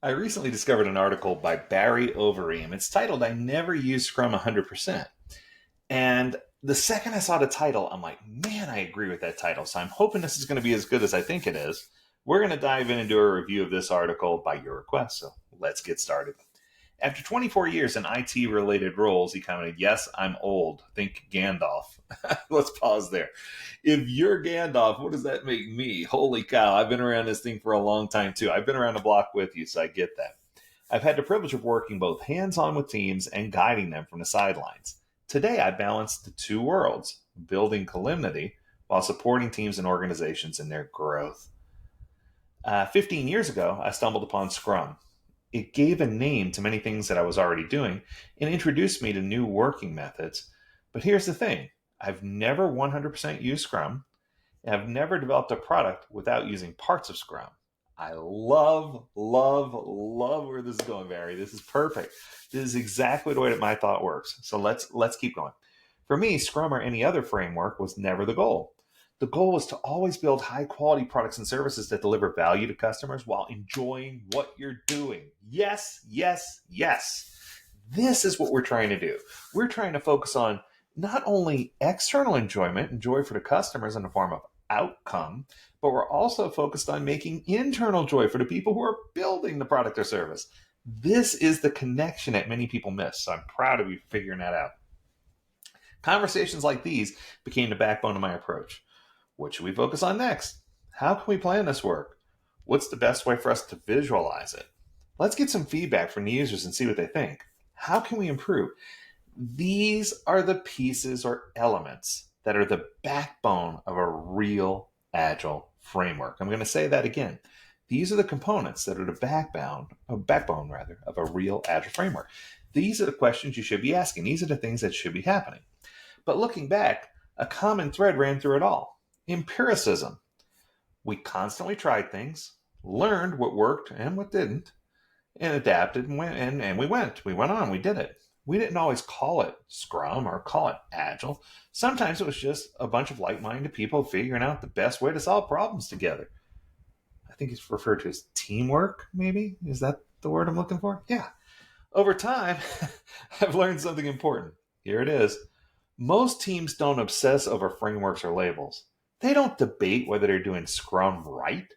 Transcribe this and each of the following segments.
I recently discovered an article by Barry Overeem. It's titled, I Never Use Scrum 100%. And the second I saw the title, I'm like, man, I agree with that title. So I'm hoping this is going to be as good as I think it is. We're going to dive in and do a review of this article by your request. So let's get started. After 24 years in IT related roles, he commented, yes, I'm old. Think Gandalf. Let's pause there. If you're Gandalf, what does that make me? Holy cow, I've been around this thing for a long time too. I've been around the block with you, so I get that. I've had the privilege of working both hands on with teams and guiding them from the sidelines. Today, I balance the two worlds, building columnity while supporting teams and organizations in their growth. 15 years ago, I stumbled upon Scrum. It gave a name to many things that I was already doing and introduced me to new working methods. But here's the thing, I've never 100% used Scrum, and I've never developed a product without using parts of Scrum. I love where this is going, Barry. This is perfect. This is exactly the way that my thought works. So let's keep going. For me, Scrum or any other framework was never the goal. The goal was to always build high quality products and services that deliver value to customers while enjoying what you're doing. Yes, yes, yes. This is what we're trying to do. We're trying to focus on not only external enjoyment and joy for the customers in the form of outcome, but we're also focused on making internal joy for the people who are building the product or service. This is the connection that many people miss. So I'm proud of you for figuring that out. Conversations like these became the backbone of my approach. What should we focus on next? How can we plan this work? What's the best way for us to visualize it? Let's get some feedback from the users and see what they think. How can we improve? These are the pieces or elements that are the backbone of a real agile framework. I'm going to say that again. These are the components that are the backbone of a real agile framework. These are the questions you should be asking. These are the things that should be happening. But looking back, a common thread ran through it all. Empiricism. We constantly tried things, learned what worked and what didn't, and adapted and we went on, we did it. We didn't always call it Scrum or call it Agile. Sometimes it was just a bunch of like-minded people figuring out the best way to solve problems together. I think it's referred to as teamwork, maybe? Is that the word I'm looking for? Yeah. Over time, I've learned something important. Here it is. Most teams don't obsess over frameworks or labels. They don't debate whether they're doing Scrum right.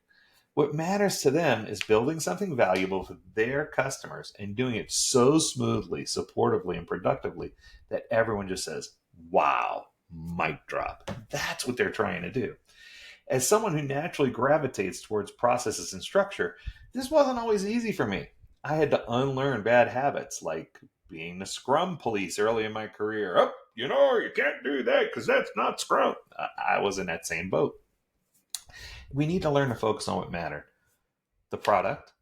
What matters to them is building something valuable for their customers and doing it so smoothly, supportively, and productively that everyone just says, wow, mic drop. That's what they're trying to do. As someone who naturally gravitates towards processes and structure, this wasn't always easy for me. I had to unlearn bad habits like being the Scrum police early in my career. Oh, you can't do that because that's not Scrum. I was in that same boat. We need to learn to focus on what mattered: the product,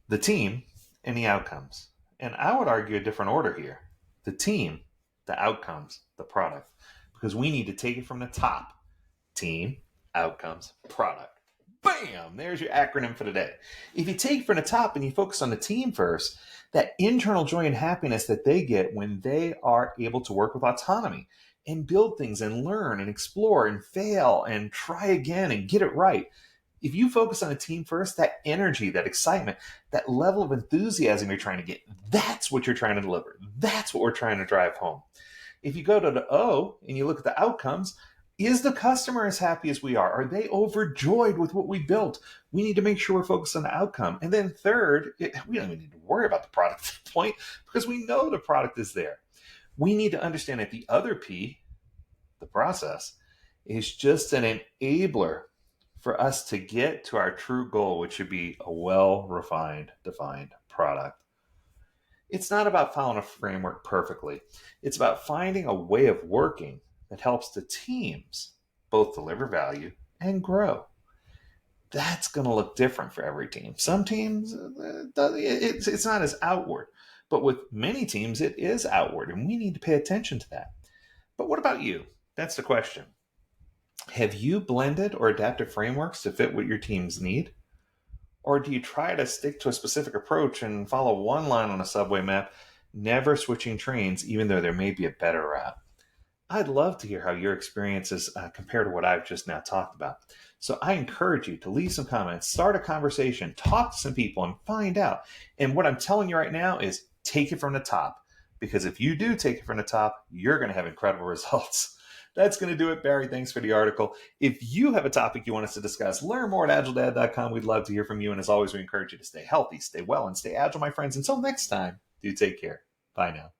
the team, and the outcomes. And I would argue a different order here: the team, the outcomes, the product. Because we need to take it from the top: team, outcomes, product. Bam! There's your acronym for the day. If you take it from the top and you focus on the team first, that internal joy and happiness that they get when they are able to work with autonomy and build things and learn and explore and fail and try again and get it right. If you focus on a team first, that energy, that excitement, that level of enthusiasm you're trying to get, that's what you're trying to deliver. That's what we're trying to drive home. If you go to the O and you look at the outcomes, is the customer as happy as we are? Are they overjoyed with what we built? We need to make sure we're focused on the outcome. And then third, we don't even need to worry about the product at this point because we know the product is there. We need to understand that the other P, the process, is just an enabler for us to get to our true goal, which should be a well-refined, defined product. It's not about following a framework perfectly. It's about finding a way of working that helps the teams both deliver value and grow. That's going to look different for every team. Some teams, it's not as outward, but with many teams, it is outward, and we need to pay attention to that. But what about you? That's the question. Have you blended or adapted frameworks to fit what your teams need? Or do you try to stick to a specific approach and follow one line on a subway map, never switching trains, even though there may be a better route? I'd love to hear how your experiences compare to what I've just now talked about. So I encourage you to leave some comments, start a conversation, talk to some people, and find out. And what I'm telling you right now is take it from the top. Because if you do take it from the top, you're going to have incredible results. That's going to do it, Barry. Thanks for the article. If you have a topic you want us to discuss, learn more at agiledad.com. We'd love to hear from you. And as always, we encourage you to stay healthy, stay well, and stay agile, my friends. Until next time, do take care. Bye now.